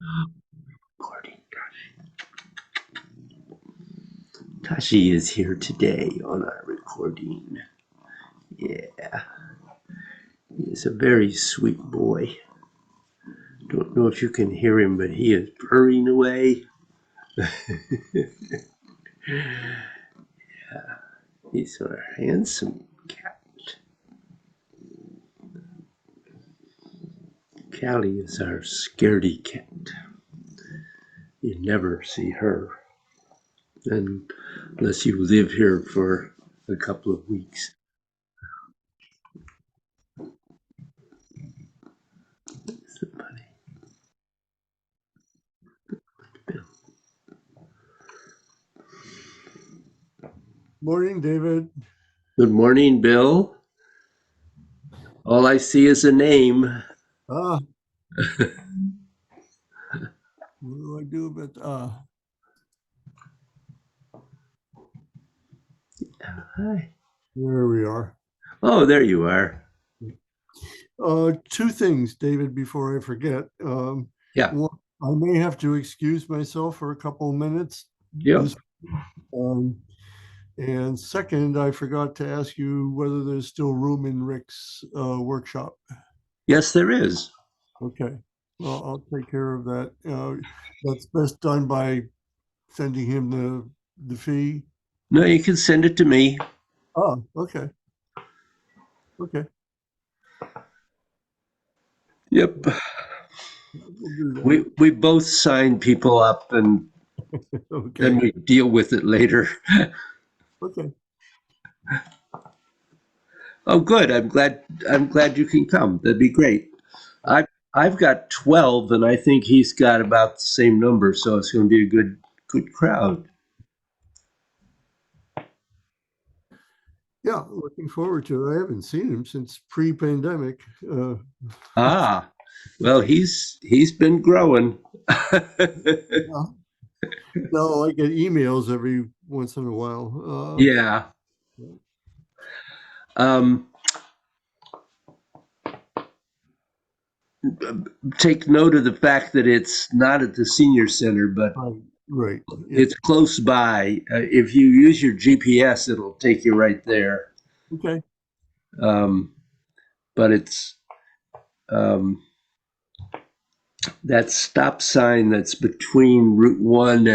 Recording. Tashi is here today on our recording. Yeah, he's a very sweet boy. Don't know if you can hear him, but he is purring away. He's a handsome cat. Callie is our scaredy cat. You never see her unless you live here for a couple of weeks. Somebody. Morning, David. Good morning, Bill. All I see is a name. Ah, what do I do about Hi. there we are. Oh, there you are. Two things, David, before I forget. Yeah. One, I may have to excuse myself for a couple of minutes Yep. this um, and second, I forgot to ask you whether there's still room in Rick's workshop. Yes, there is. Okay. Well, I'll take care of that. That's best done by sending him the fee. No, you can send it to me. Oh, okay. Okay. Yep. We'll do that. We both sign people up and then Okay. we deal with it later. Okay. Oh, good. I'm glad you can come. That'd be great. Yeah. I've got 12 and I think he's got about the same number, so it's going to be a good crowd. Yeah, looking forward to it. I haven't seen him since pre-pandemic. Ah. Well, he's been growing. Yeah. No, I get emails every once in a while. Yeah. Um take note of the fact that it's not at the senior center, but Right, right. Yeah. it's close by. If you use your GPS, it'll take you right there. Okay. Um, but it's um, that stop sign that's between Route One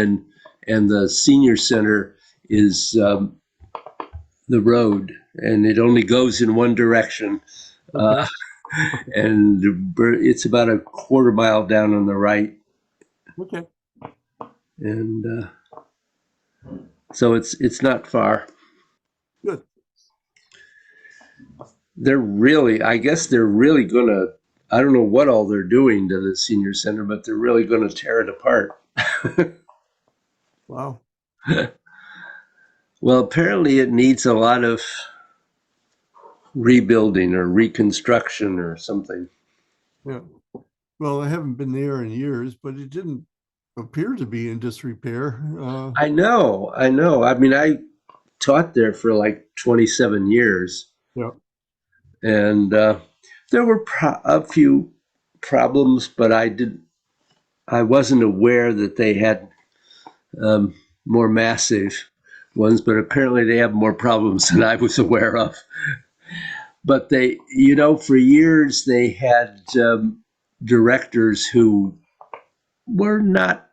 and the senior center is the road, and it only goes in one direction. Uh, Okay. and it's about a quarter mile down on the right, Okay. and so it's not far. Good. I guess they're really gonna, I don't know what all they're doing to the senior center, but they're really gonna tear it apart. Wow. Well, apparently it needs a lot of rebuilding or reconstruction or something. Yeah. Well, I haven't been there in years, but it didn't appear to be in disrepair. I know. I mean, I taught there for like 27 years, Yeah. and there were a few problems, but I wasn't aware that they had um, more massive ones, but apparently they have more problems than I was aware of. But for years they had directors who were not,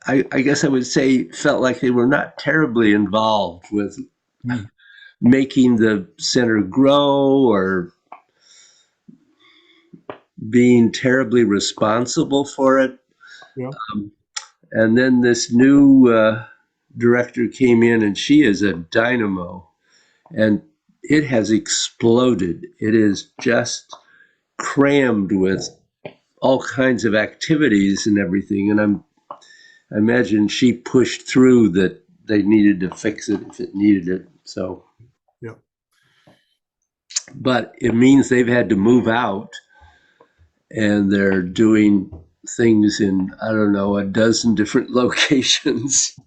I guess I would say, felt like they were not terribly involved with Hmm. making the center grow or being terribly responsible for it. Yeah. And then this new director came in, and she is a dynamo, and it has exploded. It is just crammed with all kinds of activities and everything. And I imagine she pushed through that they needed to fix it if it needed it. So, Yeah. but it means they've had to move out and they're doing things in, I don't know, a dozen different locations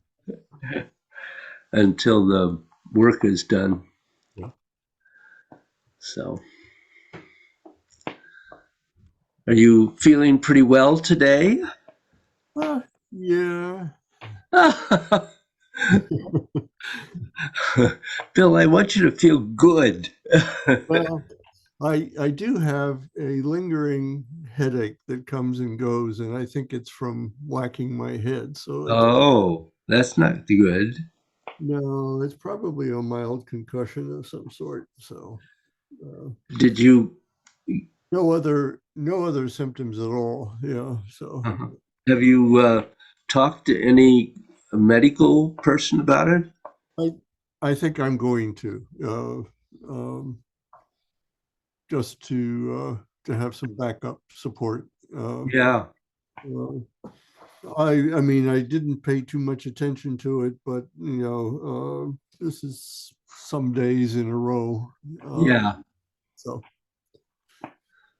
until the work is done. Yeah. So, Are you feeling pretty well today? Yeah. Bill, I want you to feel good. Well, I do have a lingering headache that comes and goes, and I think it's from whacking my head. So Oh, that's not good. no, it's probably a mild concussion of some sort. So uh, Did you no other symptoms at all. Yeah. So uh have you talked to any medical person about it? I I think I'm going to just to have some backup support. Yeah, Uh, I mean, I didn't pay too much attention to it, but this is some days in a row. yeah. So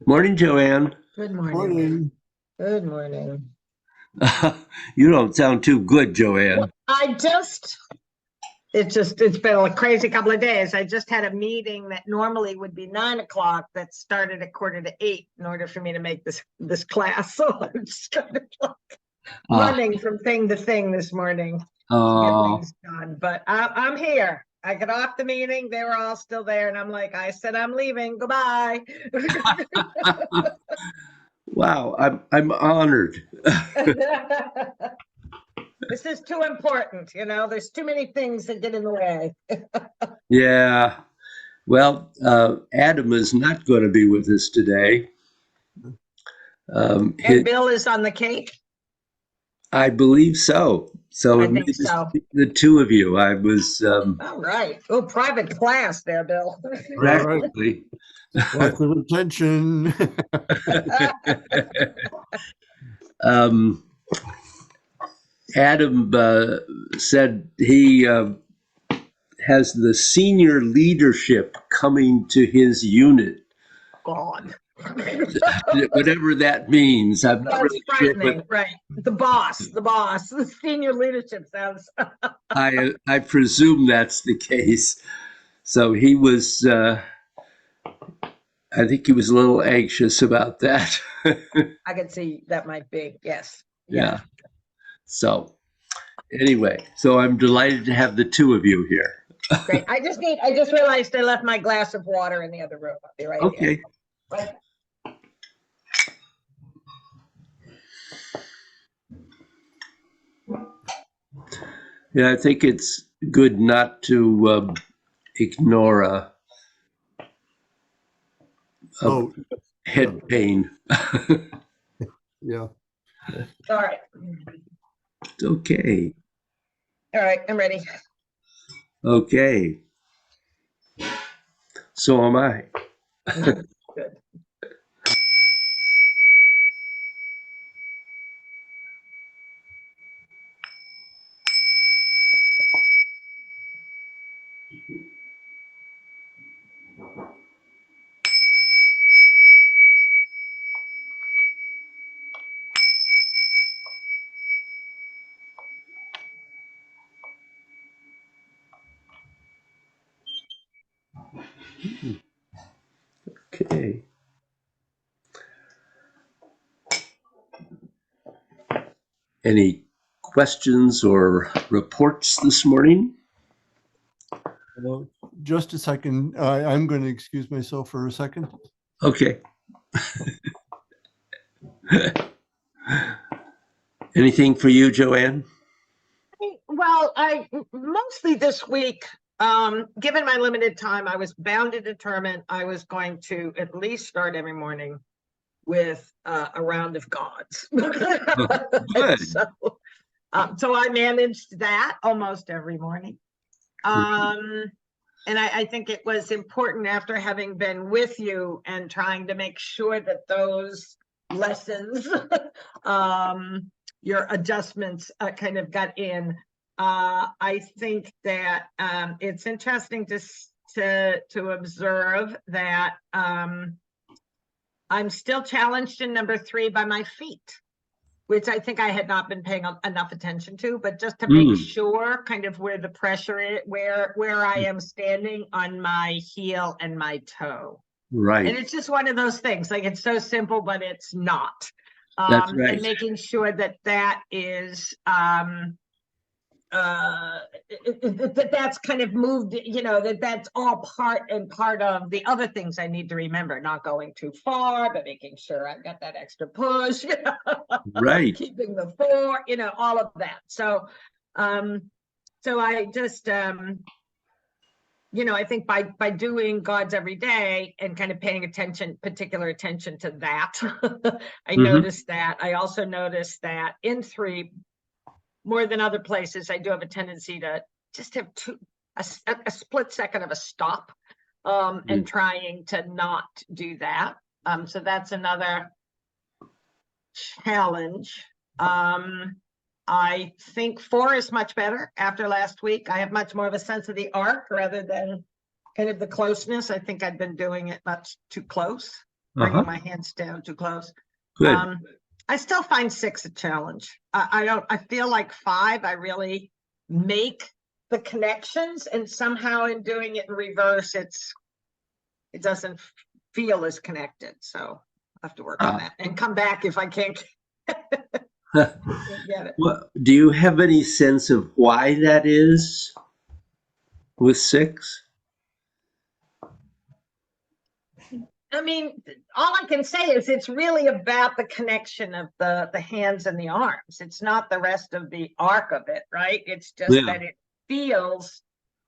Morning, Joanne. Good morning. morning. Good morning. You don't sound too good, Joanne. It's been a crazy couple of days. I just had a meeting that normally would be 9 o'clock that started at 7:45 in order for me to make this class. So I'm just kind of like Uh, running from thing to thing this morning to get oh, things done. But I'm here. I got off the meeting. They were all still there. And I'm like, I said, I'm leaving. Goodbye. wow, I'm honored. This is too important, there's too many things that get in the way. Yeah. Well, Adam is not going to be with us today. And Bill is on the Cape. I believe so. So I it may think just so. be the two of you. I was All right. Oh, private class there, Bill. practically. Lots of attention. um, Adam said he has the senior leadership coming to his unit, God. whatever that means. I'm not That's really sure, frightening, but right? The boss, the senior leadership sounds. I presume that's the case. So he was. I think he was a little anxious about that. I can see that might be, yes. Yeah. So anyway, so I'm delighted to have the two of you here. Great. I just realized I left my glass of water in the other room. I'll be right here. Okay. Right. Yeah, I think it's good not to ignore a Oh, head pain. yeah. All right. It's okay. All right. I'm ready. Okay. So am I. Good. Okay. Any questions or reports this morning? Well, just a second. I'm going to excuse myself for a second. Okay. Anything for you, Joanne? Well, I mostly this week, given my limited time, I was bound to determine I was going to at least start every morning with a round of gods. Good. So I managed that almost every morning. And I think it was important after having been with you and trying to make sure that those lessons, your adjustments kind of got in. I think that it's interesting to observe that I'm still challenged in number 3 by my feet, which I think I had not been paying enough attention to, but just to make sure kind of where the pressure is, where I am standing on my heel and my toe. And Right. it's just one of those things, like it's so simple, but it's not. That's And right. making sure that that is, that's kind of moved, that's all part and part of the other things I need to remember, not going too far, but making sure I've got that extra push, Right. keeping the four, all of that. So, so I just, I think by doing God's every day and kind of paying particular attention to that, I noticed that. I also noticed that in 3, more than other places, I do have a tendency to just have a split second of a stop, and trying to not do that. So that's another challenge. I think 4 is much better after last week. I have much more of a sense of the arc rather than kind of the closeness. I think I've been doing it much too close, bringing my hands down too close. Good. I still find 6 a challenge. I feel like 5, I really make the connections, and somehow in doing it in reverse, it doesn't feel as connected. So I have to work on that and come back if I can't get it. Well, do you have any sense of why that is with 6? I mean, all I can say is it's really about the connection of the hands and the arms. It's not the rest of the arc of it, right? It's just that it feels,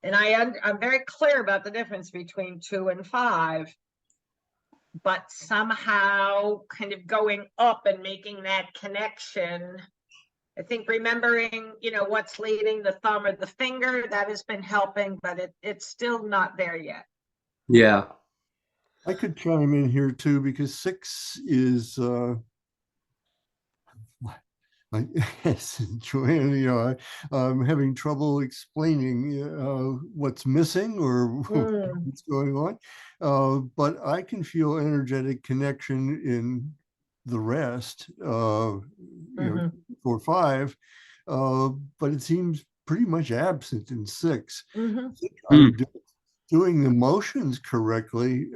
and I'm very clear about the difference between 2 and 5, but somehow kind of going up and making that connection. I think remembering, what's leading the thumb or the finger, that has been helping, but it's still not there yet. Yeah. I could chime in here too, because 6 is, yes, Joanne, I'm having trouble explaining what's missing or what's going on. But I can feel energetic connection in the rest, 4, 5, but it seems pretty much absent in 6. I think I'm doing the motions correctly,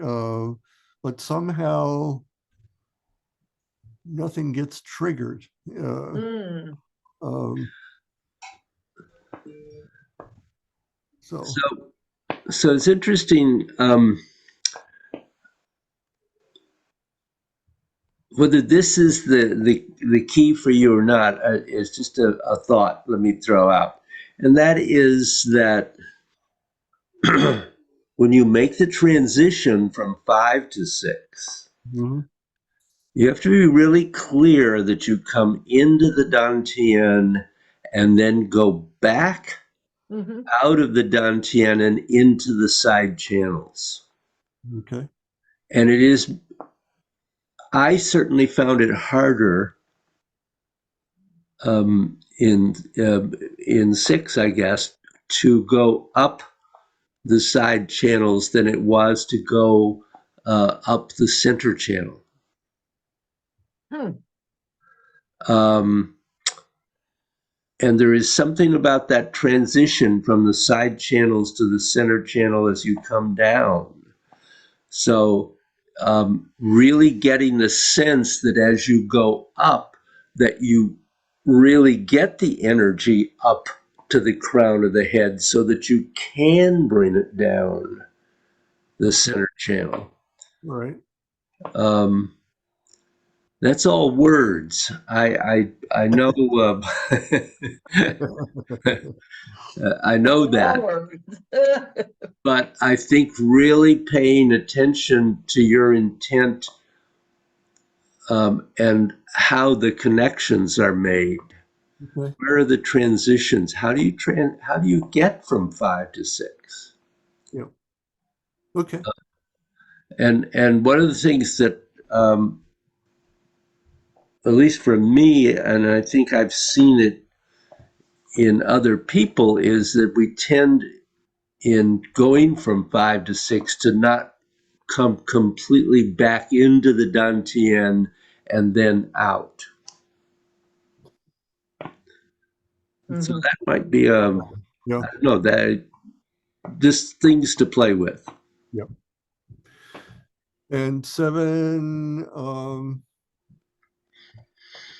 but somehow nothing gets triggered. So it's interesting, whether this is the key for you or not, is just a thought let me throw out. And that is that when you make the transition from 5 to 6, you have to be really clear that you come into the Dantian and then go back out of the Dantian and into the side channels. Okay. And I certainly found it harder in 6, I guess, to go up the side channels than it was to go up the center channel. And there is something about that transition from the side channels to the center channel as you come down. So really getting the sense that as you go up, that you really get the energy up to the crown of the head so that you can bring it down the center channel. Right. That's all words. I know. I know that, but I think really paying attention to your intent and how the connections are made. Okay. Where are the transitions? How do you get from 5 to 6? Yep. Okay. And one of the things that, at least for me, and I think I've seen it in other people, is that we tend, in going from 5 to 6, to not come completely back into the Dantian and then out. So that might be I don't know, that just things to play with. Yep. And 7,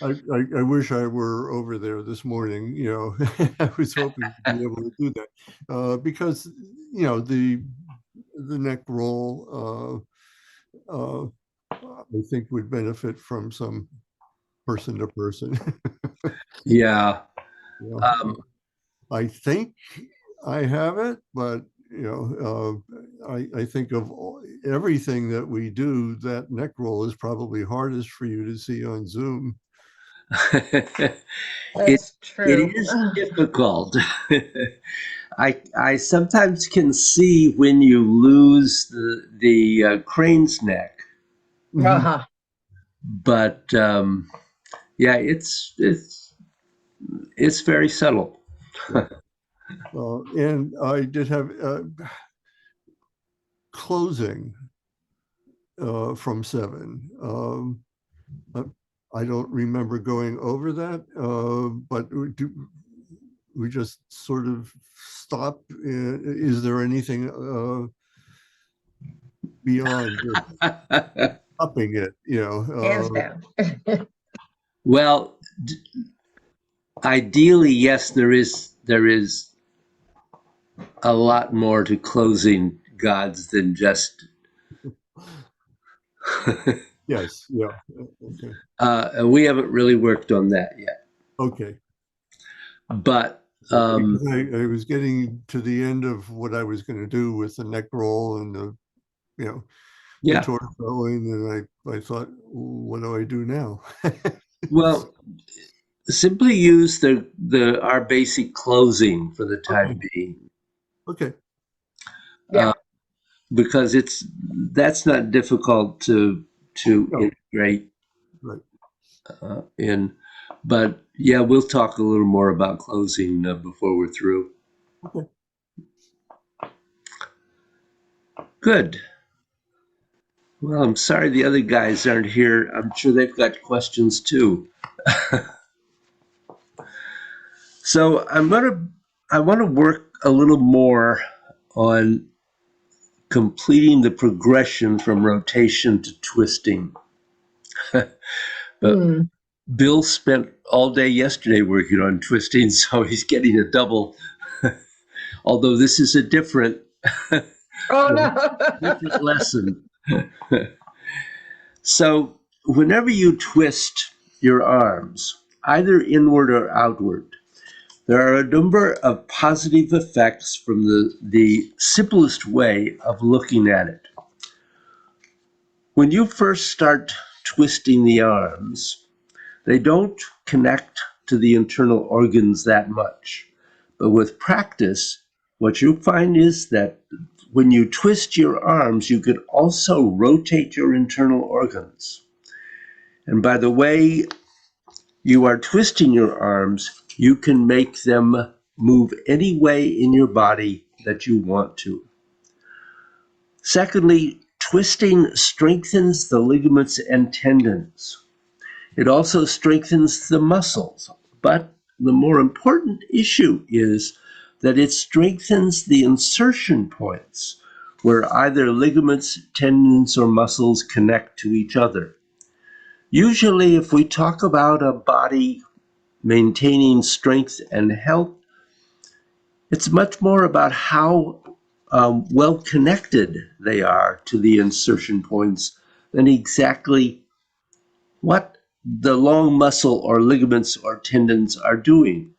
I wish I were over there this morning, you know, I was hoping to be able to do that. Because, you know, the neck roll, I think would benefit from some person to person. Yeah. You know, Um, I think I have it, but you know, I think of everything that we do, that neck roll is probably hardest for you to see on Zoom. it That's it true. is difficult. I sometimes can see when you lose the crane's neck, Mhm. Uh-huh. but yeah, it's very subtle. And I did have closing from 7. Uh, I don't remember going over that, but we just sort of stop. Is there anything beyond just upping it? You Hands know, down. Well, ideally, yes, there is a lot more to closing gods than just yes, yeah, okay, we haven't really worked on that yet. okay. But Because I was getting to the end of what I was going to do with the neck roll and the, you know, the yeah, torsoing, and I thought, what do I do now? well, simply use the our basic closing for the time Okay, being, okay, uh, Yeah. because that's not difficult to no, integrate right, in. But yeah, we'll talk a little more about closing before we're through. okay. Good. Well, I'm sorry the other guys aren't here. I'm sure they've got questions too. So I want to work a little more on completing the progression from rotation to twisting. But Mm. Bill spent all day yesterday working on twisting, so he's getting a double. Although this is a different Oh, different no. lesson. So whenever you twist your arms, either inward or outward, there are a number of positive effects from the simplest way of looking at it. When you first start twisting the arms, they don't connect to the internal organs that much. But with practice, what you'll find is that when you twist your arms, you can also rotate your internal organs. And by the way you are twisting your arms, you can make them move any way in your body that you want to. Secondly, twisting strengthens the ligaments and tendons. It also strengthens the muscles. But the more important issue is that it strengthens the insertion points where either ligaments, tendons, or muscles connect to each other. Usually, if we talk about a body maintaining strength and health, it's much more about how well connected they are to the insertion points than exactly what the long muscle or ligaments or tendons are doing.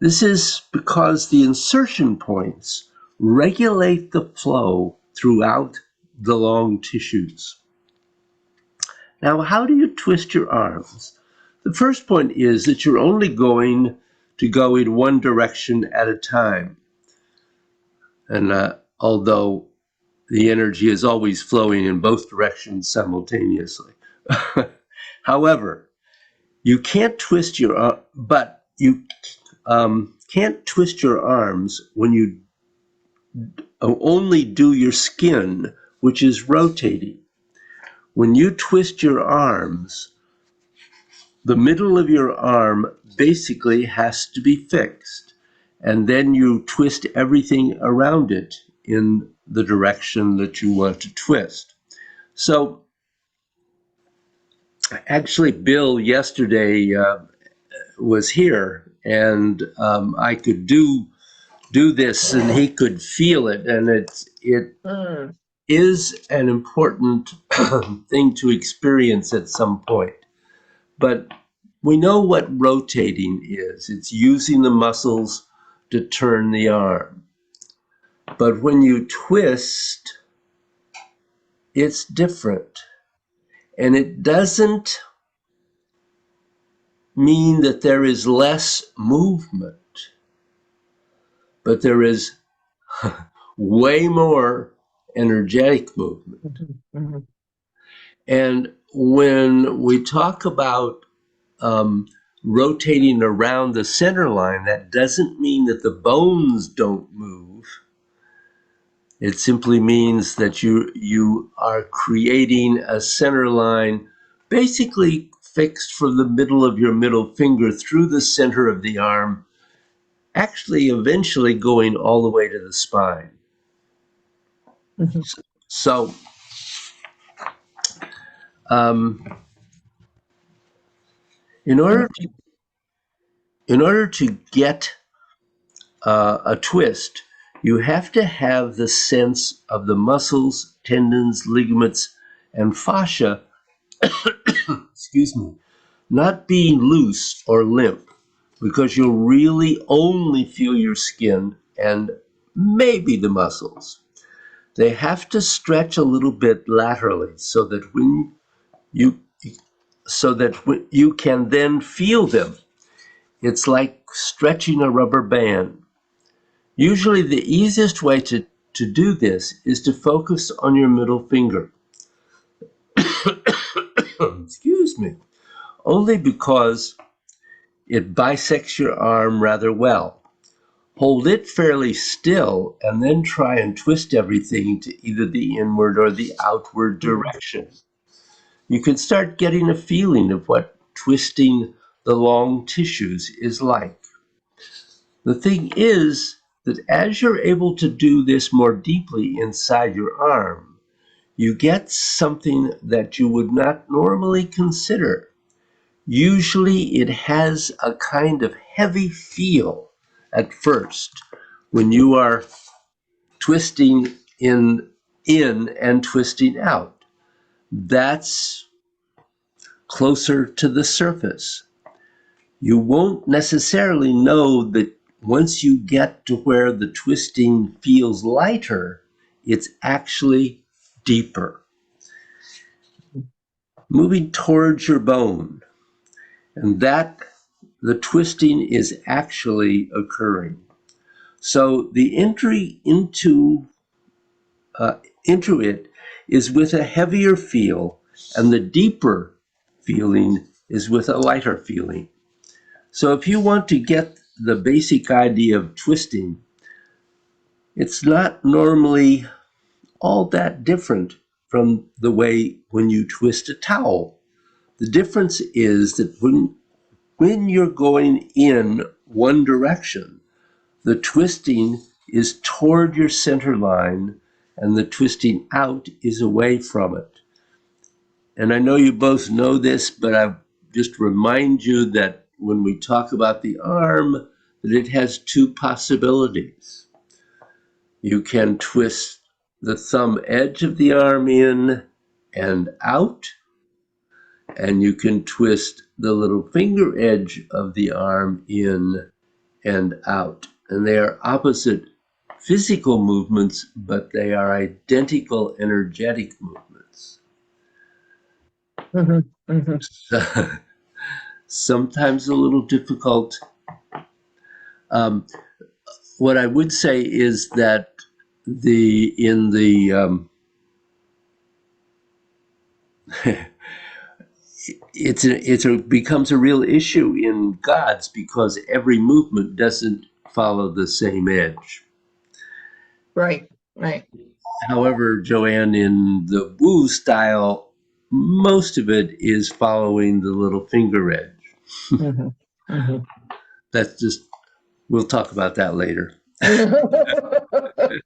This is because the insertion points regulate the flow throughout the long tissues. Now, how do you twist your arms? The first point is that you're only going to go in one direction at a time. And although the energy is always flowing in both directions simultaneously. However, you can't twist your but you can't twist your arms when you only do your skin, which is rotating. When you twist your arms, the middle of your arm basically has to be fixed, and then you twist everything around it in the direction that you want to twist. So actually, Bill yesterday was here, and I could do this, and he could feel it, and it Mm, is an important thing to experience at some point. But we know what rotating is. It's using the muscles to turn the arm. But when you twist, it's different. And it doesn't mean that there is less movement, but there is way more energetic movement. mhm, mhm. And when we talk about rotating around the center line, that doesn't mean that the bones don't move. It simply means that you are creating a center line basically fixed from the middle of your middle finger through the center of the arm, actually eventually going all the way to the spine. Mhm. So um, in order to get a twist, you have to have the sense of the muscles, tendons, ligaments, and fascia, excuse me, not being loose or limp, because you'll really only feel your skin and maybe the muscles. They have to stretch a little bit laterally so that you you can then feel them. It's like stretching a rubber band. Usually the easiest way to do this is to focus on your middle finger. Excuse me. Only because it bisects your arm rather well. Hold it fairly still and then try and twist everything to either the inward or the outward direction. You can start getting a feeling of what twisting the long tissues is like. The thing is that as you're able to do this more deeply inside your arm, you get something that you would not normally consider. Usually it has a kind of heavy feel at first when you are twisting in and twisting out. That's closer to the surface. You won't necessarily know that once you get to where the twisting feels lighter, it's actually deeper. Moving towards your bone, and that the twisting is actually occurring. So the entry into it is with a heavier feel, and the deeper feeling is with a lighter feeling. So if you want to get the basic idea of twisting, it's not normally all that different from the way when you twist a towel. The difference is that when you're going in one direction, the twisting is toward your center line and the twisting out is away from it. And I know you both know this, but I just remind you that when we talk about the arm, that it has two possibilities. You can twist the thumb edge of the arm in and out, and you can twist the little finger edge of the arm in and out. And they are opposite physical movements, but they are identical energetic movements. Mhm, mhm. Sometimes a little difficult. What I would say is that it becomes a real issue in gods because every movement doesn't follow the same edge. Right, right. However, Joanne, in the Wu style, most of it is following the little finger edge. Mhm, mhm. That's just, we'll talk about that later.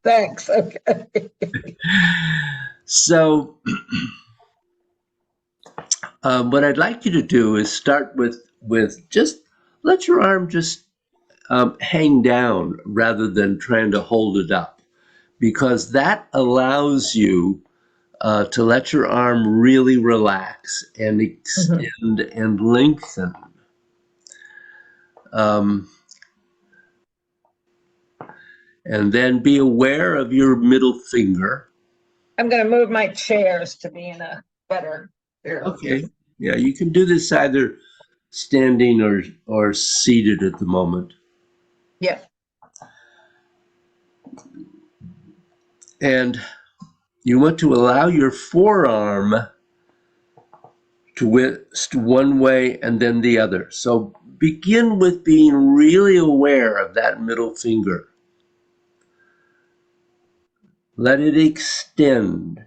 Thanks, okay. So what I'd like you to do is start with just let your arm just hang down rather than trying to hold it up, because that allows you to let your arm really relax and extend and lengthen. And then be aware of your middle finger. I'm going to move my chairs to be in a better. Okay. Yeah, you can do this either standing or seated at the moment. Yeah. And you want to allow your forearm to twist one way and then the other. So begin with being really aware of that middle finger. Let it extend.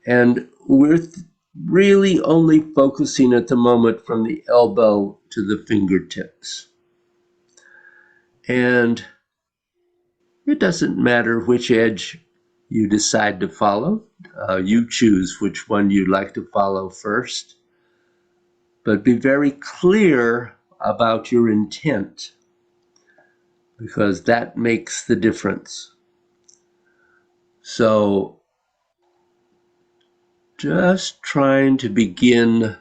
And we're really only focusing at the moment from the elbow to the fingertips. And it doesn't matter which edge you decide to follow. You choose which one you'd like to follow first. But be very clear about your intent, because that makes the difference. So just trying to begin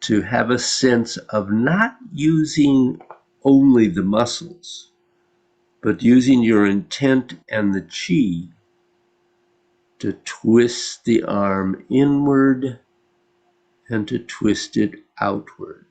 to have a sense of not using only the muscles, but using your intent and the chi to twist the arm inward and to twist it outward.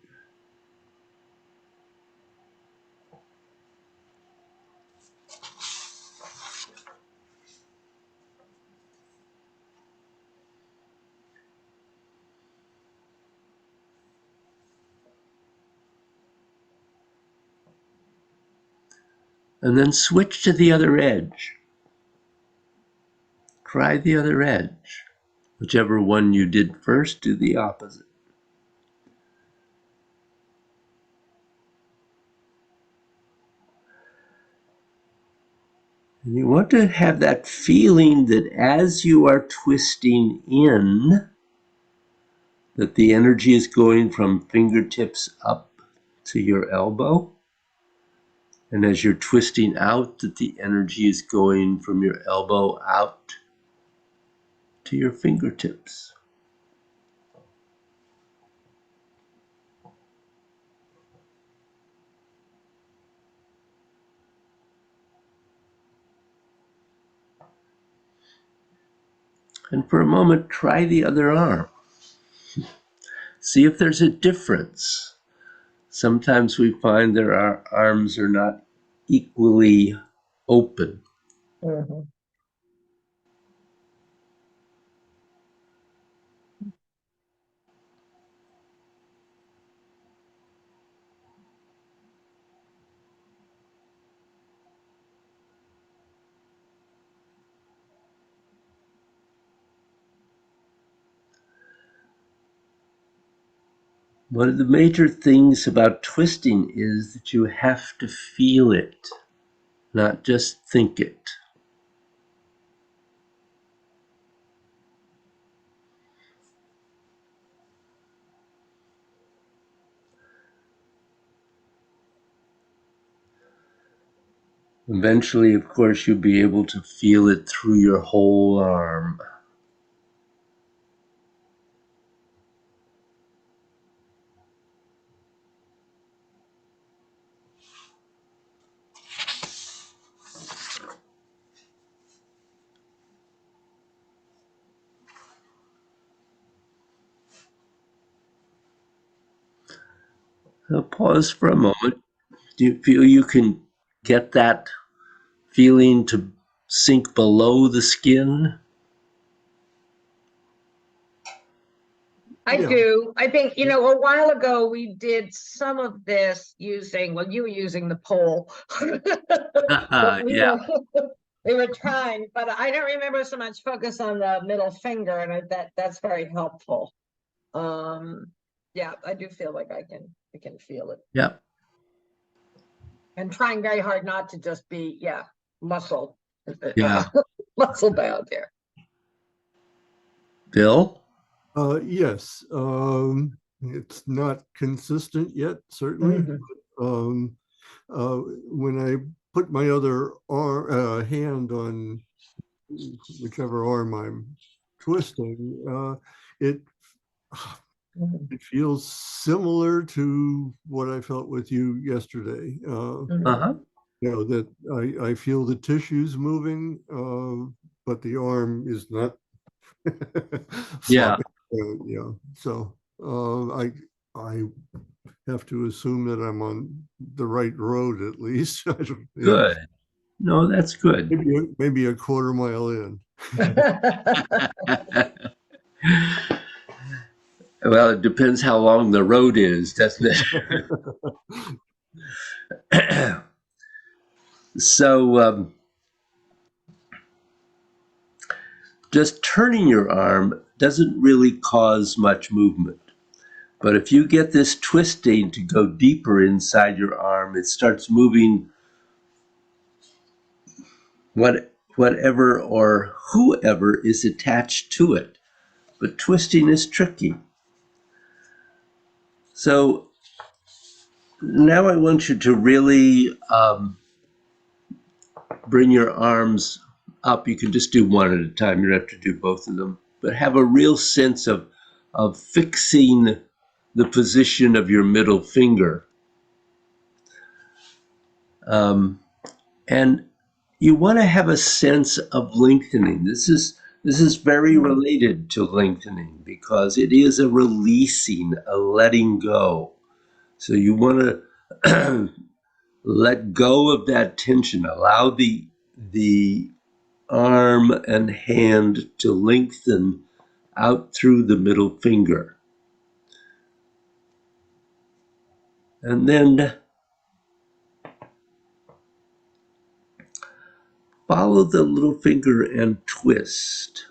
And then switch to the other edge. Try the other edge. Whichever one you did first, do the opposite. And you want to have that feeling that as you are twisting in, that the energy is going from fingertips up to your elbow. And as you're twisting out, that the energy is going from your elbow out to your fingertips. And for a moment, try the other arm. See if there's a difference. Sometimes we find that our arms are not equally open. Mm-hmm. One of the major things about twisting is that you have to feel it, not just think it. Eventually, of course, you'll be able to feel it through your whole arm. Now pause for a moment. Do you feel you can get that feeling to sink below the skin? I Yeah. do. I think, a while ago we did some of this using, well, you were using the pole. But we Yeah. were we were trying, but I don't remember so much focus on the middle finger, and that's very helpful. Yeah, I do feel like I can feel it. Yeah. And trying very hard not to just be, muscle. Yeah. Muscle bound there. Bill? Yes, it's not consistent yet, certainly. Mhm. Um, when I put my other hand on whichever arm I'm twisting, it Mhm. it feels similar to what I felt with you yesterday. Mhm. Uh-huh. That I feel the tissues moving, but the arm is not Yeah, flopping. So I have to assume that I'm on the right road at least. I don't, good. No, that's good. maybe a quarter mile in. Well, it depends how long the road is, doesn't it? So, just turning your arm doesn't really cause much movement. But if you get this twisting to go deeper inside your arm, it starts moving whatever or whoever is attached to it. But twisting is tricky. So now I want you to really bring your arms up. You can just do one at a time. You don't have to do both of them. But have a real sense of fixing the position of your middle finger. And you want to have a sense of lengthening. This is very related to lengthening because it is a releasing, a letting go. So you want to let go of that tension. Allow the arm and hand to lengthen out through the middle finger. And then follow the little finger and twist.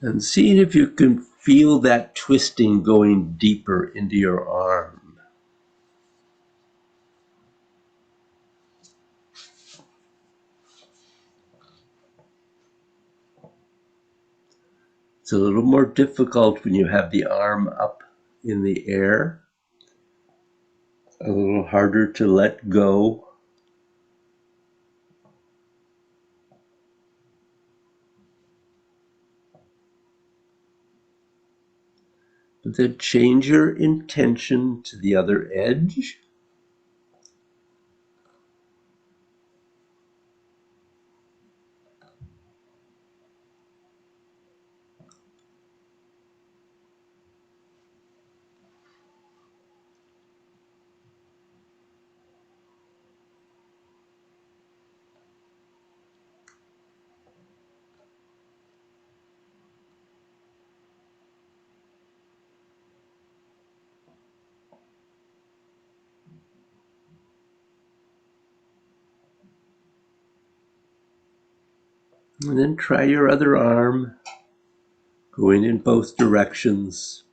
And seeing if you can feel that twisting going deeper into your arm. It's a little more difficult when you have the arm up in the air, a little harder to let go. But then change your intention to the other edge. And then try your other arm, going in both directions.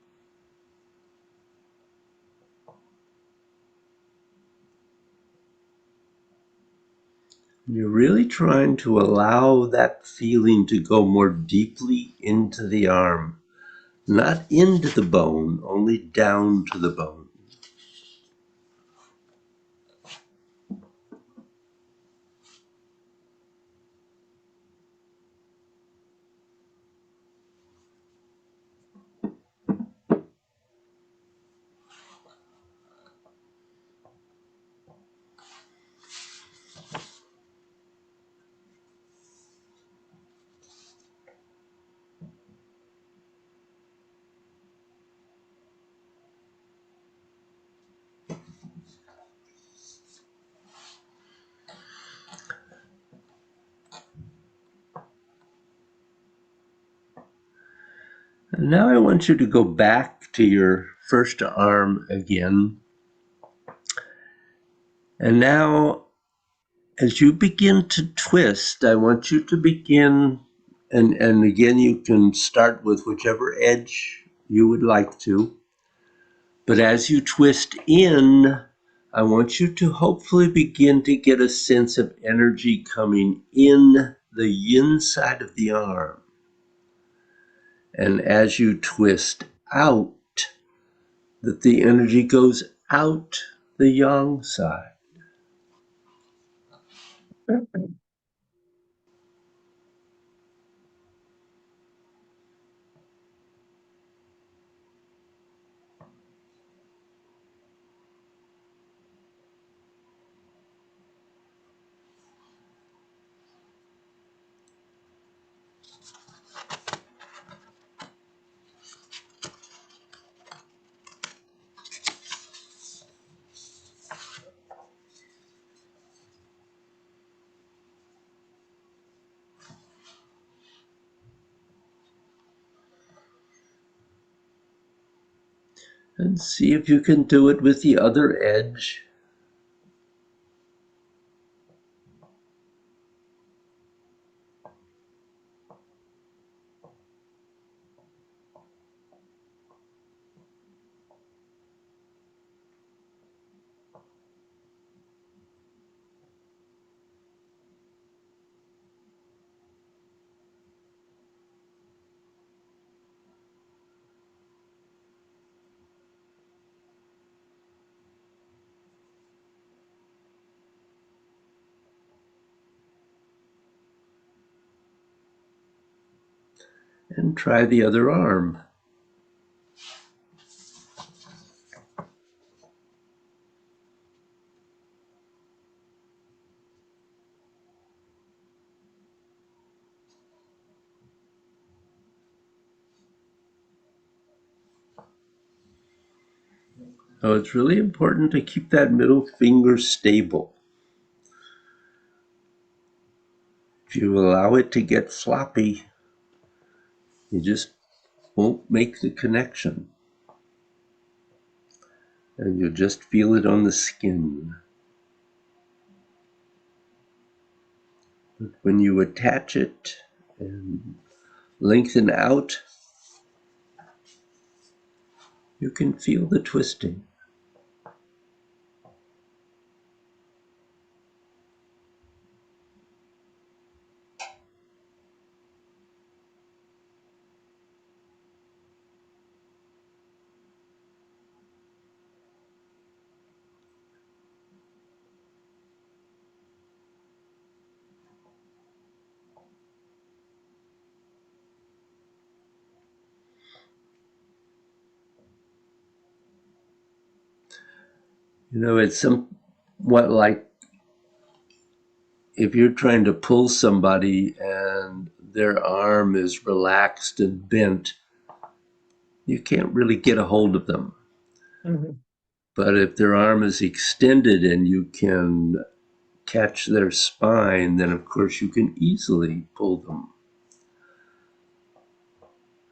You're really trying to allow that feeling to go more deeply into the arm, not into the bone, only down to the bone. And now I want you to go back to your first arm again. And now, as you begin to twist, I want you to begin, and again, you can start with whichever edge you would like to. But as you twist in, I want you to hopefully begin to get a sense of energy coming in the inside of the arm. And as you twist out, that the energy goes out the yang side. And see if you can do it with the other edge. And try the other arm. So it's really important to keep that middle finger stable. If you allow it to get floppy, you just won't make the connection. And you'll just feel it on the skin. But when you attach it and lengthen out, you can feel the twisting. You know, it's somewhat like if you're trying to pull somebody and their arm is relaxed and bent, you can't really get a hold of them. Mhm. But if their arm is extended and you can catch their spine, then of course you can easily pull them.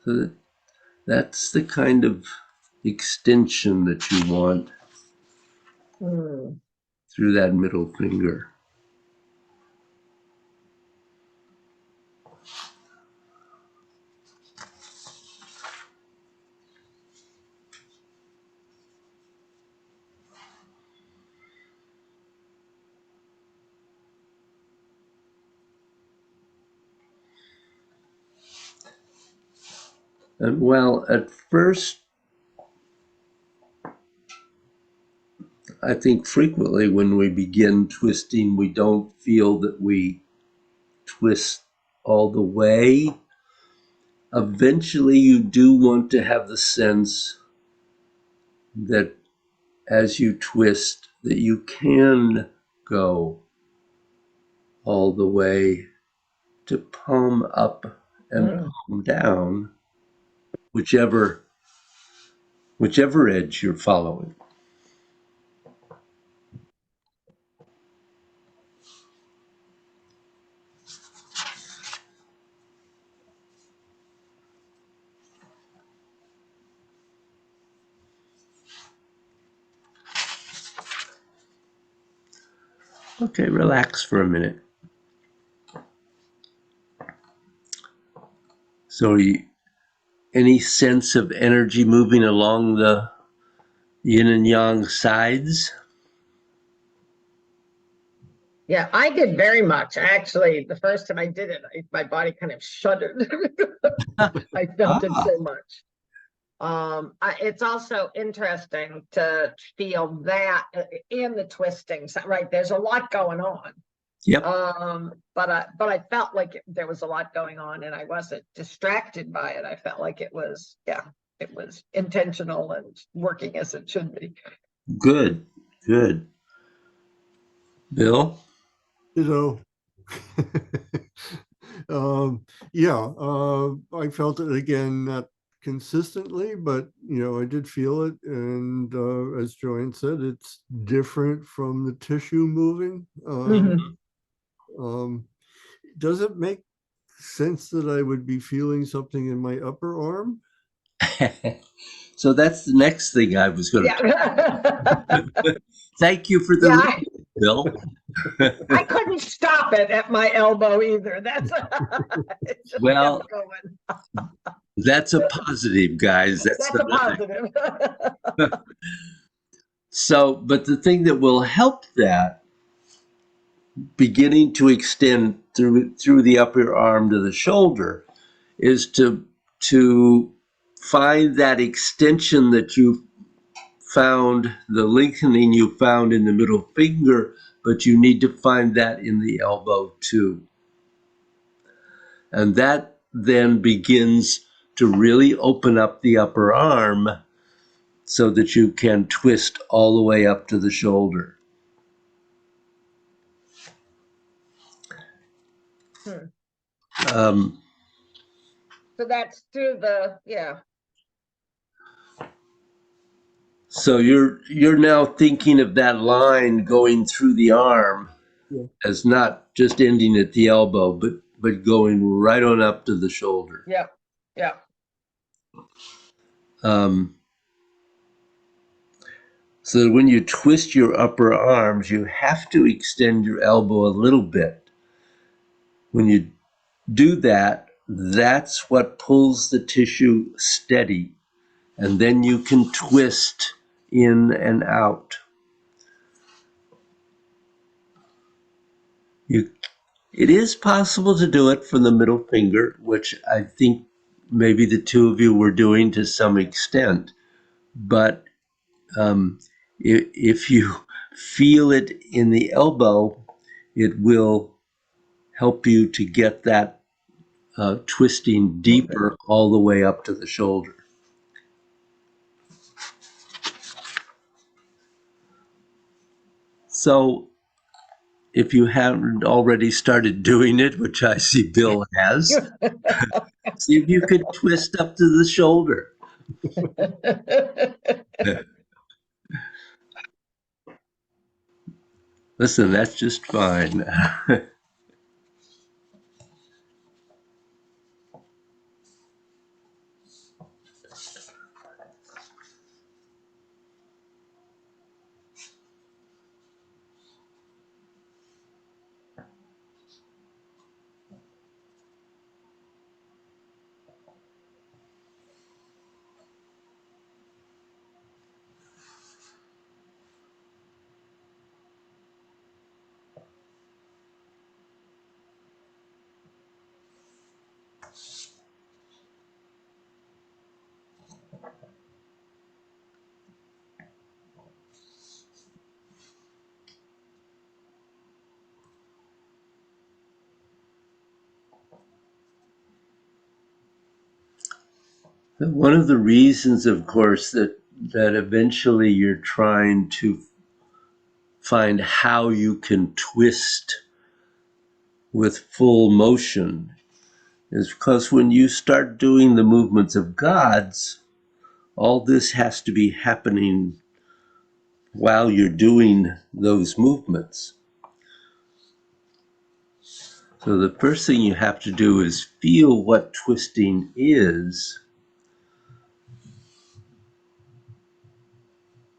So that's the kind of extension that you want Mm. through that middle finger. And well, at first, I think frequently when we begin twisting, we don't feel that we twist all the way. Eventually, you do want to have the sense that as you twist, that you can go all the way to palm up and palm down, whichever edge you're following. Okay, relax for a minute. So, any sense of energy moving along the yin and yang sides? Yeah, I did very much. Actually, the first time I did it, my body kind of shuddered. I felt it Ah, so much. It's also interesting to feel that in the twisting, right? There's a lot going on. yep, But I felt like there was a lot going on and I wasn't distracted by it. I felt like it was, yeah, it was intentional and working as it should be. good, good. Bill? You know, yeah, I felt it again, not consistently, but I did feel it. And as Joanne said, it's different from the tissue moving. Mhm. Um, does it make sense that I would be feeling something in my upper arm? So that's the next thing I was going to talk. Yeah. Thank you for the Yeah, lead, Bill. I couldn't stop it at my elbow either. That's it just Well, kept going. that's a positive, guys. That's That's not a a positive. negative. So, but the thing that will help that beginning to extend through the upper arm to the shoulder is to find that extension that you found, the lengthening you found in the middle finger, but you need to find that in the elbow too. And that then begins to really open up the upper arm so that you can twist all the way up to the shoulder. Hmm. Um, So that's through yeah. so you're now thinking of that line going through the arm Yeah. as not just ending at the elbow, but going right on up to the shoulder. Yeah. Yeah. Um, so that when you twist your upper arms, you have to extend your elbow a little bit. When you do that, that's what pulls the tissue steady, and then you can twist in and out. You, it is possible to do it from the middle finger, which I think maybe the two of you were doing to some extent, but if you feel it in the elbow, it will help you to get that twisting deeper all the way up to the shoulder. So if you haven't already started doing it, which I see Bill has, see if you could twist up to the shoulder. Listen, that's just fine. One of the reasons, of course, that eventually you're trying to find how you can twist with full motion is because when you start doing the movements of gods, all this has to be happening while you're doing those movements. So the first thing you have to do is feel what twisting is,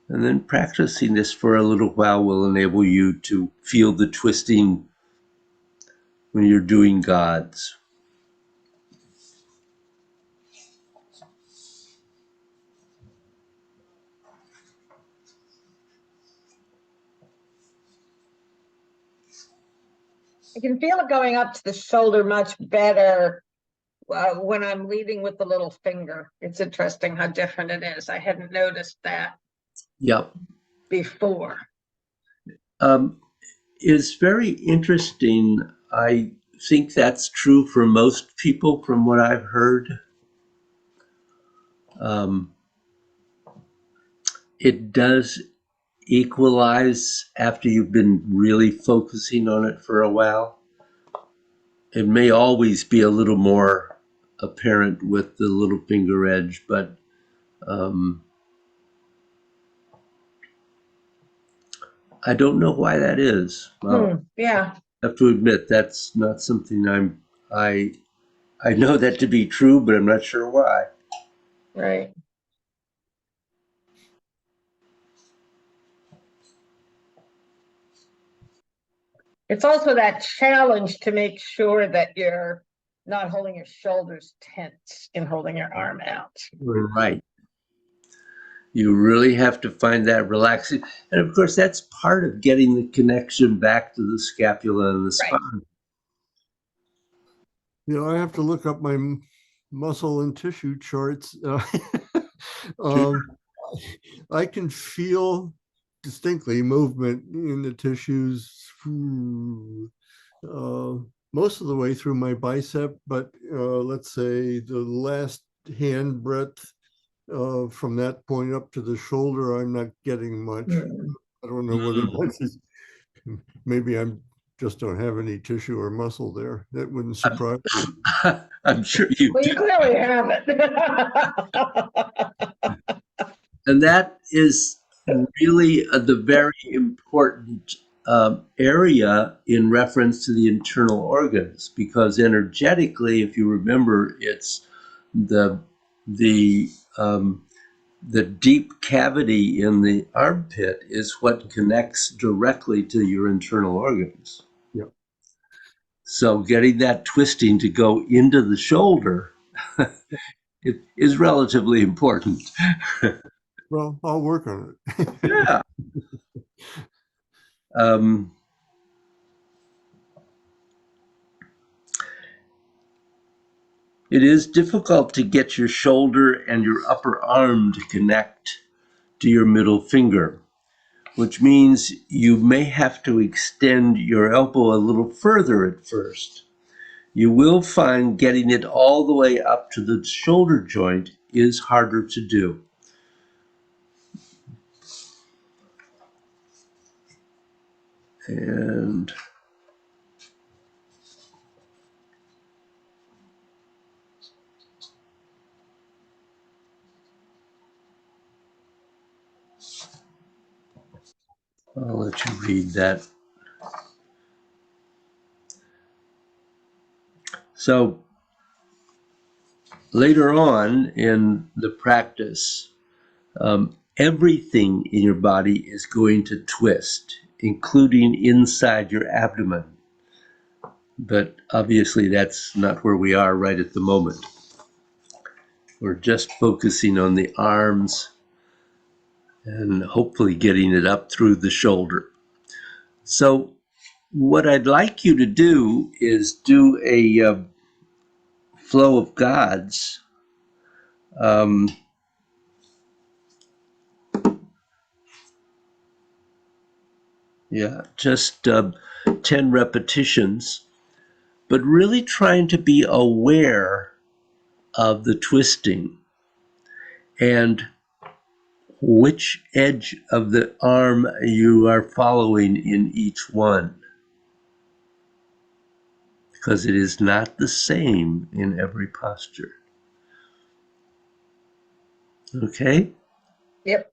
and then practicing this for a little while will enable you to feel the twisting when you're doing gods. I can feel it going up to the shoulder much better when I'm leading with the little finger. It's interesting how different it is. I hadn't noticed that Yep. before. It's very interesting. I think that's true for most people from what I've heard. Um, it does equalize after you've been really focusing on it for a while. It may always be a little more apparent with the little finger edge, but I don't know why that is. Well, Yeah, I have to admit that's not something I I know that to be true, but I'm not sure why. right. It's also that challenge to make sure that you're not holding your shoulders tense and holding your arm out. Right. You really have to find that relaxing. And of course, that's part of getting the connection back to the scapula and the Right. spine. I have to look up my muscle and tissue charts. Sure. I can feel distinctly movement in the tissues most of the way through my bicep, but let's say the last hand breadth from that point up to the shoulder, I'm not getting much. I don't know what it was. Maybe I'm just don't have any tissue or muscle there. That wouldn't surprise me. I'm sure you Well, do. you clearly have it. And that is really the very important area in reference to the internal organs, because energetically, if you remember, it's the the um, the deep cavity in the armpit is what connects directly to your internal organs. Yeah. So getting that twisting to go into the shoulder it is relatively important. Well, I'll work on it. Yeah. Um, it is difficult to get your shoulder and your upper arm to connect to your middle finger, which means you may have to extend your elbow a little further at first. You will find getting it all the way up to the shoulder joint is harder to do. And I'll let you read that. So later on in the practice, everything in your body is going to twist, including inside your abdomen. But obviously, that's not where we are right at the moment. We're just focusing on the arms and hopefully getting it up through the shoulder. So, what I'd like you to do is do a flow of gods. Um, yeah, just 10 repetitions, but really trying to be aware of the twisting and which edge of the arm you are following in each one, because it is not the same in every posture. Okay? Yep.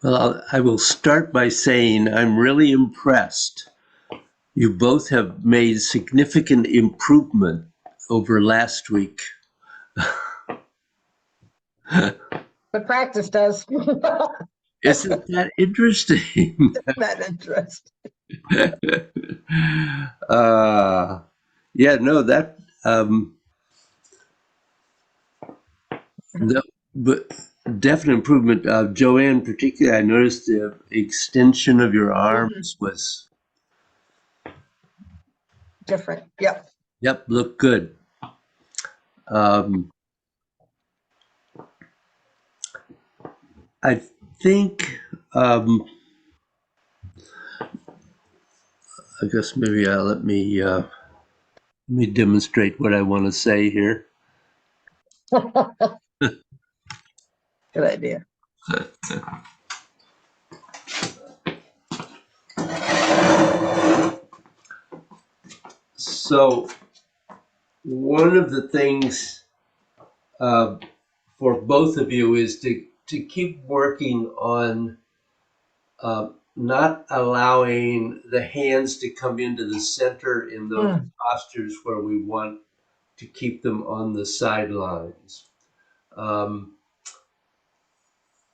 Well, I will start by saying I'm really impressed. You both have made significant improvement over last week. But practice does. Isn't that interesting? That interest. Yeah, no, that the but definite improvement. Joanne, particularly, I noticed the extension of your arms was Different. Yep. yep, looked good. Um, I think I guess maybe let me demonstrate what I want to say here. Good idea. So one of the things uh, for both of you is to keep working on not allowing the hands to come into the center in those postures where we want to keep them on the sidelines.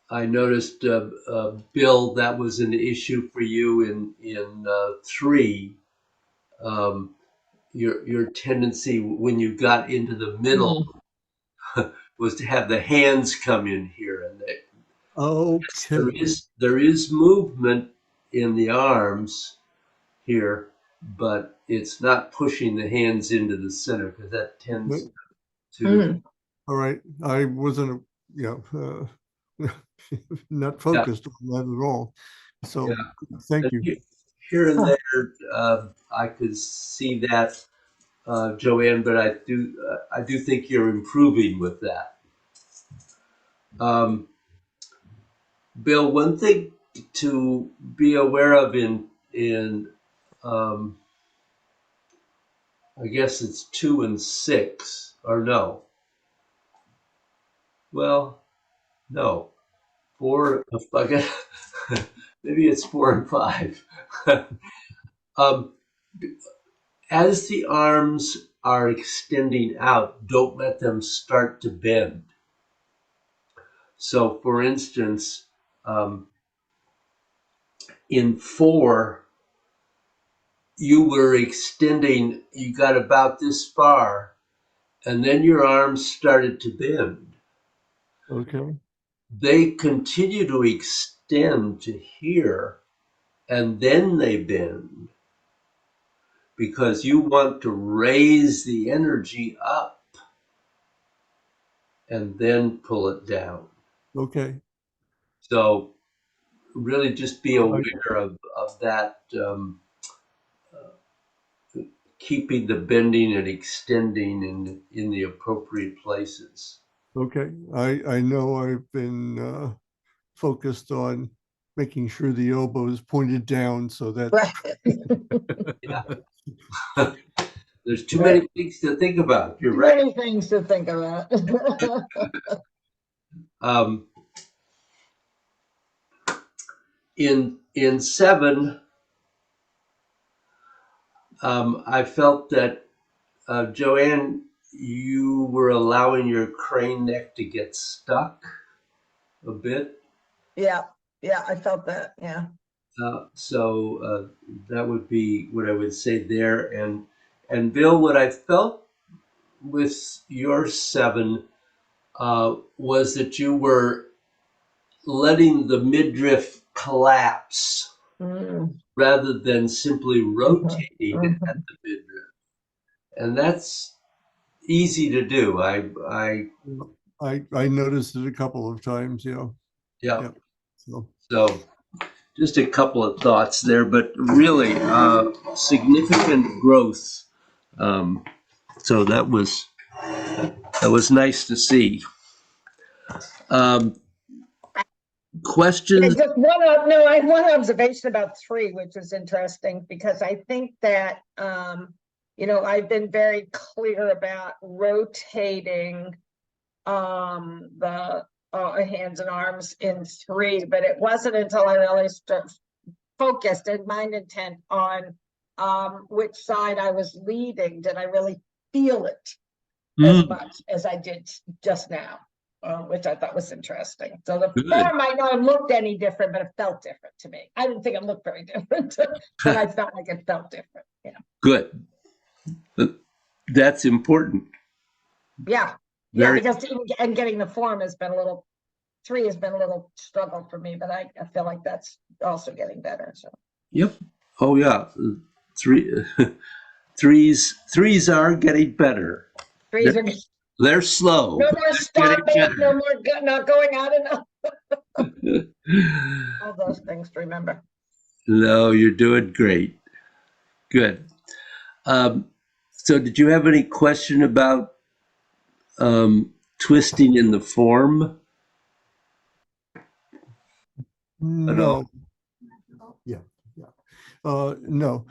I noticed, Bill, that was an issue for you in 3. Your tendency when you got into the middle was to have the hands come in here, and Okay. there is movement in the arms here, but it's not pushing the hands into the center because that tends to. All right. I wasn't, not focused on that at all. So thank you. Here and there, I could see that, Joanne, but I do think you're improving with that. Bill, one thing to be aware of in I guess it's 2 and 6, or no? Well, no, 4. I guess maybe it's 4 and 5. As the arms are extending out, don't let them start to bend. So, for instance, in 4, you were extending, you got about this far, and then your arms started to bend. Okay. They continue to extend to here, and then they bend because you want to raise the energy up and then pull it down. Okay. So really just be aware of that, keeping the bending and extending in the appropriate places. Okay. I know I've been focused on making sure the elbow is pointed down so that. Yeah. There's too many things to think about. You're Too right. many things to think about. In 7, I felt that, Joanne, you were allowing your crane neck to get stuck a bit. Yeah, I felt that. Yeah. So that would be what I would say there. And Bill, what I felt with your 7 was that you were letting the midriff collapse rather than simply rotating at the midriff. And that's easy to do. I noticed it a couple of times. Yeah. Yeah. So just a couple of thoughts there, but really significant growth. So that was nice to see. Questions? Just I have one observation about 3, which is interesting because I think that I've been very clear about rotating the hands and arms in 3, but it wasn't until I really focused in mind intent on which side I was leading, did I really feel it as Mm, much as I did just now, which I thought was interesting. So the good. form might not have looked any different, but it felt different to me. I didn't think it looked very different, but I felt like it felt different. Yeah. Good. That's important. Yeah. Yeah, Very. because and getting the form has been a little, 3 has been a little struggle for me, but I feel like that's also getting better. So Yep. Oh yeah. Three. Threes are getting better. 3s They're, are they're slow, no but more they're getting stopping, no better. more not going out enough. All those things to remember. No, you're doing great. Good. So, did you have any question about twisting in the form at all? No, yeah, yeah. No,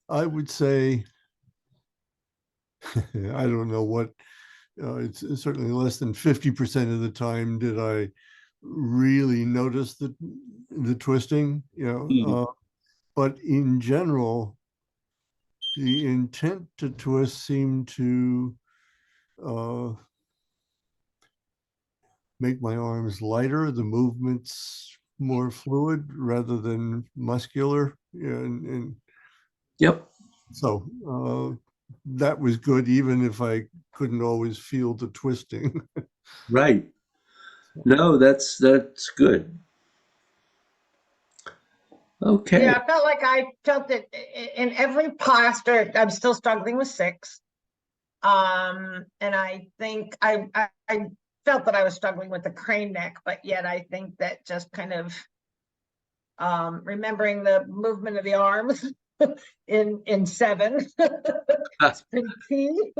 I would say, I don't know what, it's certainly less than 50% of the time did I really notice the twisting, Mm, but in general, the intent to twist seemed to uh, make my arms lighter, the movements more fluid rather than muscular. And Yep. so that was good, even if I couldn't always feel the twisting. Right. No, that's good. Okay. Yeah, I felt like I felt it in every posture. I'm still struggling with 6. And I think I felt that I was struggling with the crane neck, but yet I think that just kind of remembering the movement of the arms in 7 it's pretty key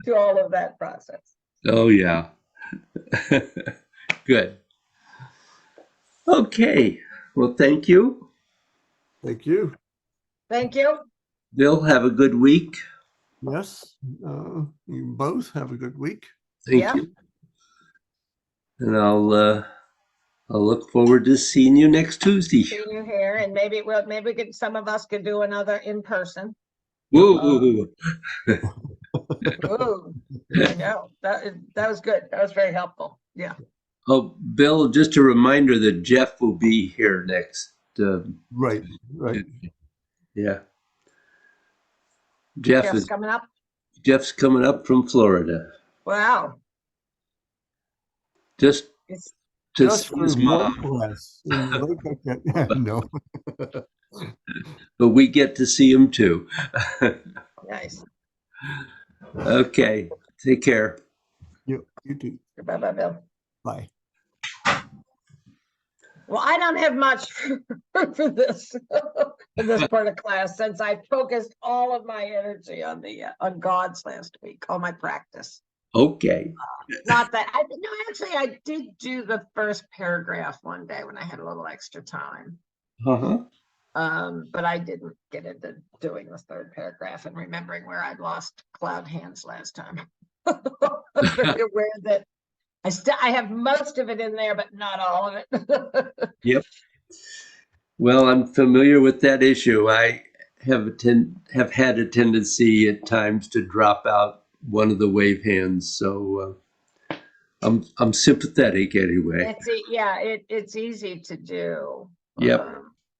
to all of that process. Oh yeah. Good. Okay. Well, thank you. Thank you. Thank you. Bill, have a good week. Yes, you both have a good week. Thank Yeah. you. And I'll look forward to seeing you next Tuesday. Seeing you here, and maybe some of us could do another in person. Woo. Ooh, I know that was good. That was very helpful. Yeah. Oh, Bill, just a reminder that Jeff will be here next. Right, right. Yeah. Jeff Jeff's is coming up. Jeff's coming up from Florida Wow. just It's to Just see for his one mom, class. No. but we get to see him too. nice. Okay. Take care. You too. Bye bye, Bill. Bye. Well, I don't have much for this for this part of class, since I focused all of my energy on the on gods last week, all my practice. Okay. Not that I did do the first paragraph one day when I had a little extra time. Uh-huh. But I didn't get into doing the third paragraph and remembering where I'd lost cloud hands last time. I'm very aware that I have most of it in there, but not all of it. Yep. Well, I'm familiar with that issue. I have had a tendency at times to drop out one of the wave hands, so I'm sympathetic anyway. It's easy to do. Yep.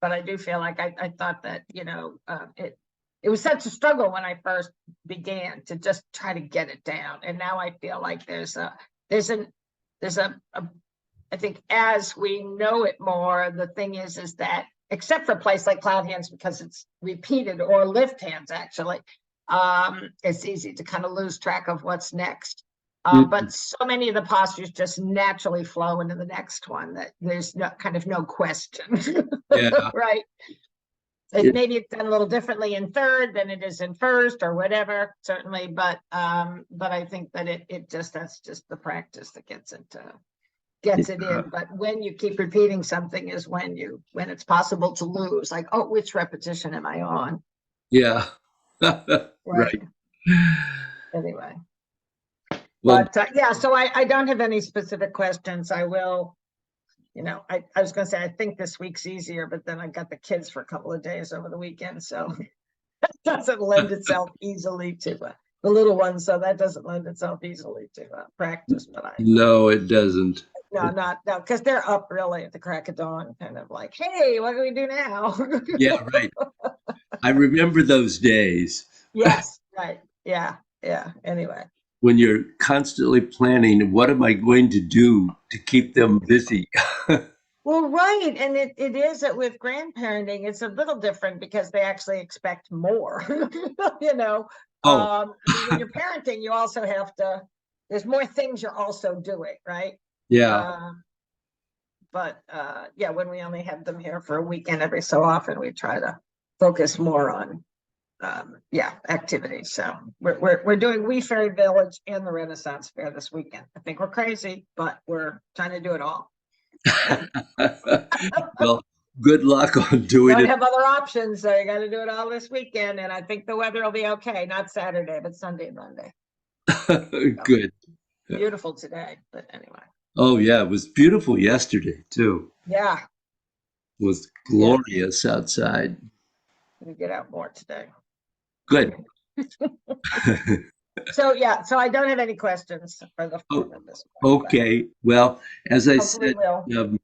But I do feel like I thought that, it was such a struggle when I first began to just try to get it down. And now I feel like I think as we know it more, the thing is that except for a place like cloud hands, because it's repeated, or lift hands, actually, it's easy to kind of lose track of what's next. But so many of the postures just naturally flow into the next one that there's no question. Yeah. Right. Maybe it's done a little differently in third than it is in first, or whatever, certainly, but I think that that's just the practice that gets it in. But when you keep repeating something is when it's possible to lose, like, oh, which repetition am I on? Yeah. Right. Right. Anyway. Well, But yeah, so I don't have any specific questions. I will, I was gonna say, I think this week's easier, but then I got the kids for a couple of days over the weekend, so it doesn't lend itself easily to the little ones, so that doesn't lend itself easily to practice, but no, it doesn't. no, because they're up really at the crack of dawn, kind of like, hey, what do we do now? Yeah, right. I remember those days Yes, right. Yeah, yeah. Anyway. when you're constantly planning, what am I going to do to keep them busy? Well, right. And it is that with grandparenting, it's a little different because they actually expect more. you know. Oh, I mean, when you're parenting, you also have to, there's more things you're also doing, right? yeah. But yeah, when we only have them here for a weekend every so often, we try to focus more on activities. So we're doing Wee Fairy Village and the Renaissance Fair this weekend. I think we're crazy, but we're trying to do it all. Well, good luck on doing Don't it. have other options, so you got to do it all this weekend. And I think the weather will be okay. Not Saturday, but Sunday and Monday. Good. Beautiful today, but anyway. Oh, yeah. It was beautiful yesterday, too. Yeah, It was glorious outside. we get out more today. Good. So yeah, so I don't have any questions for the Oh, form at this point. but Okay. Well, as I Hopefully said, we'll.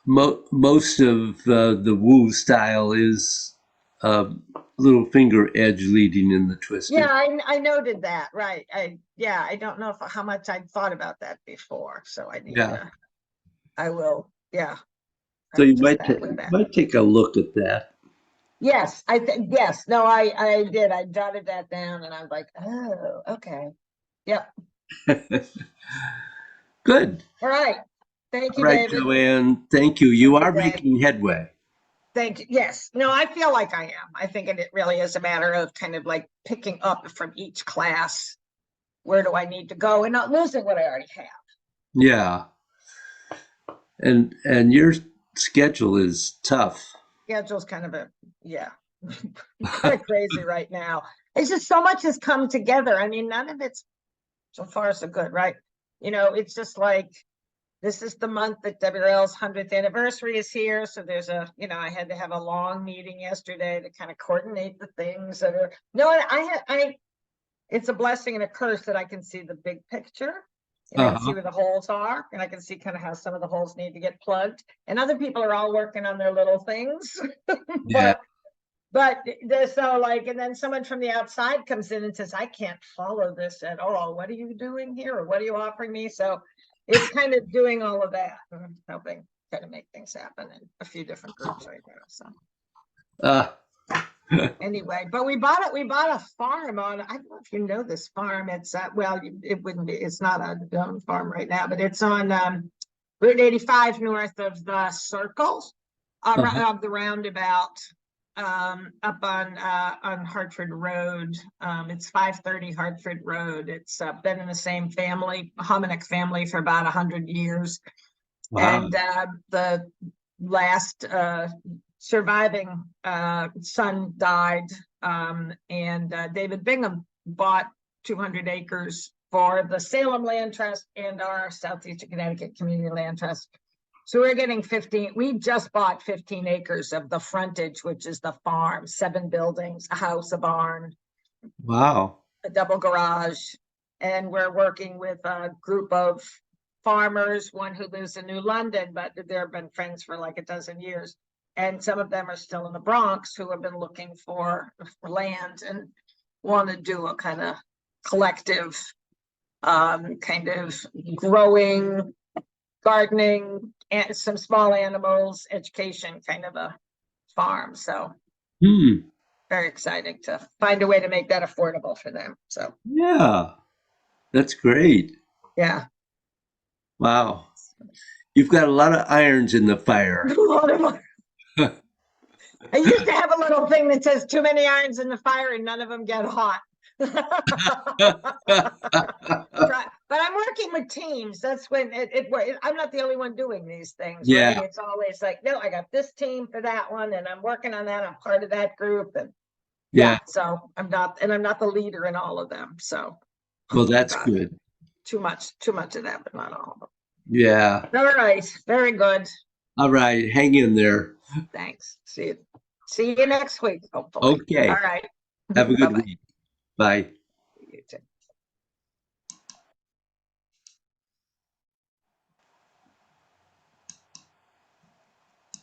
most of the Wu style is little finger edge leading in the twister. Yeah, I noted that, right. I don't know how much I'd thought about that before, so I need Yeah. to, I will, yeah. So I'm you just back with that. might take a look at that. Yes, I think, yes, no, I did, I jotted that down and I was like, oh, okay. Yep, Good. all right. Thank All you, right, David. Joanne. Thank you. You Have a are good day. making headway. Thank you. Yes, no, I feel like I am. I think it really is a matter of kind of like picking up from each class. Where do I need to go and not losing what I already have? Yeah. And your schedule is tough. Schedule's kind of kind of crazy right now. It's just so much has come together. I mean, none of it's so far so good, right? It's just like this is the month that WRL's 100th anniversary is here. So there's I had to have a long meeting yesterday to kind of coordinate the things that are it's a blessing and a curse that I can see the big picture. And I can see where the holes are, and I can see kind of how some of the holes need to get plugged. And other people are all working on their little things. Yeah. But so like, and then someone from the outside comes in and says, I can't follow this at all. What are you doing here? Or what are you offering me? So it's kind of doing all of that and helping kind of make things happen in a few different groups right now. So Uh, anyway, but we bought a farm on, I don't know if you know this farm. It's it wouldn't be, it's not a own farm right now, but it's on Route 85 north of the Circle, of the roundabout, up on Hartford Road. It's 530 Hartford Road. It's been in the same family, Hominick family, for about 100 years. wow. And the last surviving son died, and David Bingham bought 200 acres for the Salem Land Trust and our Southeastern Connecticut Community Land Trust. So we're getting 15, we just bought 15 acres of the frontage, which is the farm, 7 buildings, a house, a barn, Wow. a double garage. And we're working with a group of farmers, one who lives in New London, but they've been friends for like a dozen years. And some of them are still in the Bronx who have been looking for land and want to do a kind of collective, kind of growing, gardening, and some small animals, education kind of a farm. So very exciting to find a way to make that affordable for them. So Yeah. That's great. yeah. Wow. You've got a lot of irons in the fire. A lot of money. I used to have a little thing that says too many irons in the fire and none of them get hot. But I'm working with teams. That's when I'm not the only one doing these things, Yeah. right? It's always like, no, I got this team for that one and I'm working on that. I'm part of that group. And Yeah. so I'm not the leader in all of them. So Well, that's Got it. good. Too much of that, but not all of them. Yeah. All right, very good. All right. Hang in there. Thanks. See you next week, hopefully. Okay. All right. Have a good Bye-bye. week. Bye.